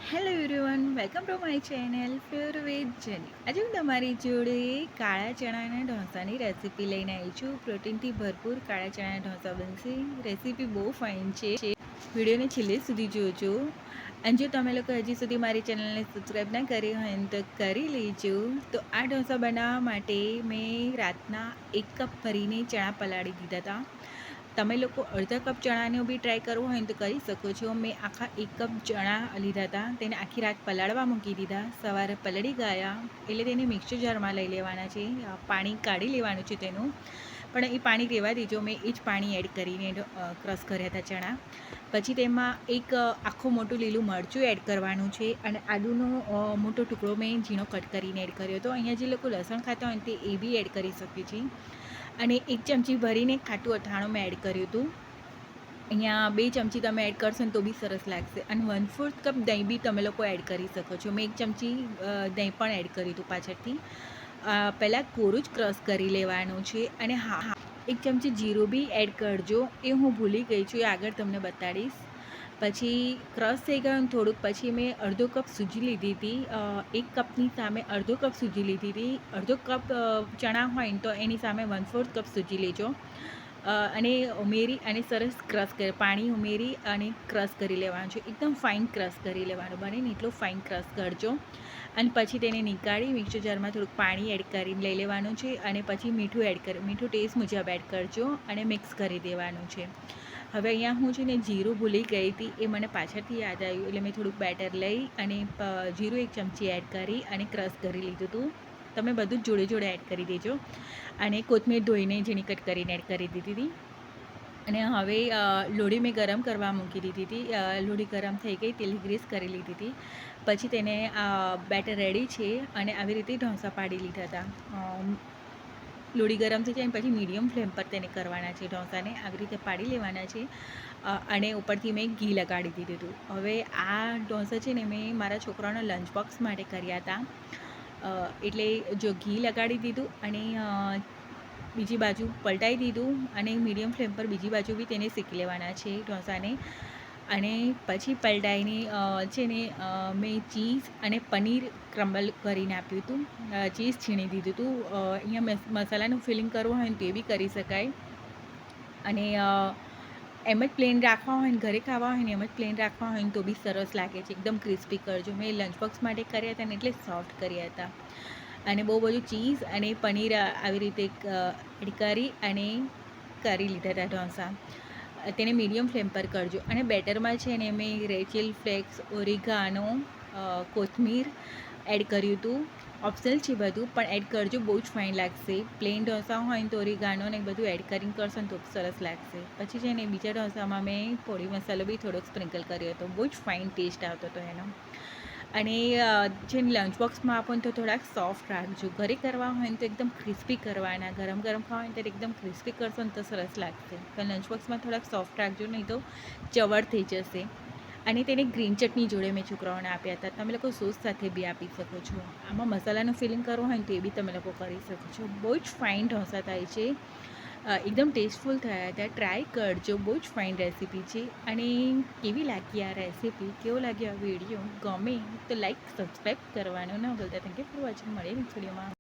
Hello everyone, welcome to my channel pure veg journey. આજે હું તમારી જોડે કાળા ચણાના ઢોસાની રેસીપી લઈને આવી છું. પ્રોટીનથી ભરપૂર કાળા ચણાના ઢોસા બનશે. રેસીપી બહુ ફાઇન છે. વિડીયોને છેલ્લે સુધી જોજો. અને જો તમે લોકો હજી સુધી મારી ચેનલને સબસ્ક્રાઈબ ના કરી હોય તો કરી લેજો. તો આ ઢોસા બનાવવા માટે મેં રાતના 1 કપ ભરીને ચણા પલાળી દીધા હતા. તમે લોકો અડધા કપ ચણાનો બી ટ્રાય કરવો હોય તો કરી શકો છો. મેં આખા 1 કપ ચણા લીધા હતા, તેને આખી રાત પલાળવા મૂકી દીધા. સવારે પલળી ગયા એટલે તેને મિક્સર જારમાં લઈ લેવાના છે. પાણી કાઢી લેવાનું છે તેનું, પણ એ પાણી રહેવા દેજો. મેં એ જ પાણી એડ કરીને ક્રશ કર્યા હતા ચણા. પછી તેમાં એક આખું મોટું લીલું મરચું એડ કરવાનું છે અને આદુનો મોટો ટુકડો મેં ઝીણો કટ કરીને એડ કર્યો હતો. અહીંયા જે લોકો લસણ ખાતા હોય તે એ બી એડ કરી શકે છે. અને 1 ચમચી ભરીને ખાટું અથાણું મેં એડ કર્યું હતું. અહીંયા 2 ચમચી તમે એડ કરશો ને તો બી સરસ લાગશે. અને 1/4 કપ દહીં બી તમે લોકો એડ કરી શકો છો. મેં 1 ચમચી દહીં પણ એડ કર્યું હતું પાછળથી. પહેલાં કોરું જ ક્રશ કરી લેવાનું છે. અને હા, 1 ચમચી જીરું બી એડ કરજો, એ હું ભૂલી ગઈ છું, એ આગળ તમને બતાડીશ. પછી ક્રશ થઈ ગયું થોડુંક, પછી મેં અડધો કપ સૂજી લીધી હતી. 1 કપની સામે અડધો કપ સૂજી લીધી હતી. અડધો કપ ચણા હોય ને તો એની સામે 1/4 કપ સૂજી લેજો. અને ઉમેરી અને સરસ ક્રશ કરી, પાણી ઉમેરી અને ક્રશ કરી લેવાનું છે. એકદમ ફાઇન ક્રશ કરી લેવાનું, બને ને એટલું ફાઇન ક્રશ કરજો. અને પછી તેને નીકાળી મિક્સર જારમાં થોડુંક પાણી એડ કરીને લઈ લેવાનું છે. અને પછી મીઠું ટેસ્ટ મુજબ એડ કરજો અને મિક્સ કરી દેવાનું છે. હવે અહીંયા હું છે ને જીરું ભૂલી ગઈ હતી, એ મને પાછળથી યાદ આવ્યું એટલે મેં થોડુંક બેટર લઈ અને જીરું 1 ચમચી એડ કરી અને ક્રશ કરી લીધું હતું. તમે બધું જ જોડે જોડે એડ કરી દેજો. અને કોથમીર ધોઈને ઝીણી કટ કરીને એડ કરી દીધી હતી. અને હવે લોઢી મેં ગરમ કરવા મૂકી દીધી હતી. લોઢી ગરમ થઈ ગઈ, તેલ ગ્રીસ કરી લીધી હતી. પછી તેને બેટર રેડી છે અને આવી રીતે ઢોસા પાડી લીધા હતા. લોઢી ગરમ થઈ જાય પછી મીડિયમ ફ્લેમ પર તેને કરવાના છે. ઢોસાને આવી રીતે પાડી લેવાના છે. અને ઉપરથી મેં ઘી લગાડી દીધું હતું. હવે આ ઢોસા છે ને મેં મારા છોકરાઓના લંચ બોક્સ માટે કર્યા હતા. એટલે જો ઘી લગાડી દીધું અને બીજી બાજુ પલટાઈ દીધું અને મીડિયમ ફ્લેમ પર બીજી બાજુ બી તેને શેકી લેવાના છે ઢોસાને. અને પછી પલટાઈને છે ને મેં ચીઝ અને પનીર ક્રમ્બલ કરીને આપ્યું હતું. ચીઝ છીણી દીધું હતું. અહીંયા મસાલાનું ફિલિંગ કરવું હોય ને તો એ બી કરી શકાય. અને એમ જ પ્લેન રાખવા હોય ને, ઘરે ખાવા હોય ને એમ જ પ્લેન રાખવા હોય ને તો બી સરસ લાગે છે. એકદમ ક્રિસ્પી કરજો. મેં લંચ બોક્સ માટે કર્યા હતા ને એટલે સોફ્ટ કર્યા હતા. અને બહુ બધું ચીઝ અને પનીર આવી રીતે એડ કરી અને કરી લીધા હતા ઢોસા. તેને મીડિયમ ફ્લેમ પર કરજો. અને બેટરમાં છે ને મેં રેડ ચીલી ફ્લેક્સ, ઓરિગાનો, કોથમીર એડ કર્યું હતું. ઓપ્શનલ છે બધું, પણ એડ કરજો, બહુ જ ફાઇન લાગશે. પ્લેન ઢોસા હોય ને તો ઓરિગાનો ને બધું એડ કરીને કરશો ને તો સરસ લાગશે. પછી છે ને બીજા ઢોસામાં મેં પોળી મસાલો બી થોડોક સ્પ્રિંકલ કર્યો હતો. બહુ જ ફાઇન ટેસ્ટ આવતો હતો એનો. અને જે લંચ બોક્સમાં આપો ને તો થોડાક સોફ્ટ રાખજો. ઘરે કરવા હોય ને તો એકદમ ક્રિસ્પી કરવાના. ગરમ ગરમ ખાવા હોય ને ત્યારે એકદમ ક્રિસ્પી કરશો ને તો સરસ લાગશે. પણ લંચ બોક્સમાં થોડાક સોફ્ટ રાખજો, નહીં તો ચવડ થઈ જશે. અને તેને ગ્રીન ચટણી જોડે મેં છોકરાઓને આપ્યા હતા. તમે લોકો સોસ સાથે બી આપી શકો છો. આમાં મસાલાનું ફિલિંગ કરવું હોય ને તો એ બી તમે લોકો કરી શકો છો. બહુ જ ફાઇન ઢોસા થાય છે. એકદમ ટેસ્ટફુલ થયા હતા. ટ્રાય કરજો, બહુ જ ફાઇન રેસીપી છે. અને કેવી લાગી આ રેસીપી, કેવો લાગ્યો આ વિડીયો, ગમે તો લાઈક સબસ્ક્રાઈબ કરવાનું ન ભૂલતા. Thank you for watching. મળીએ નેક્સ્ટ વિડીયોમાં.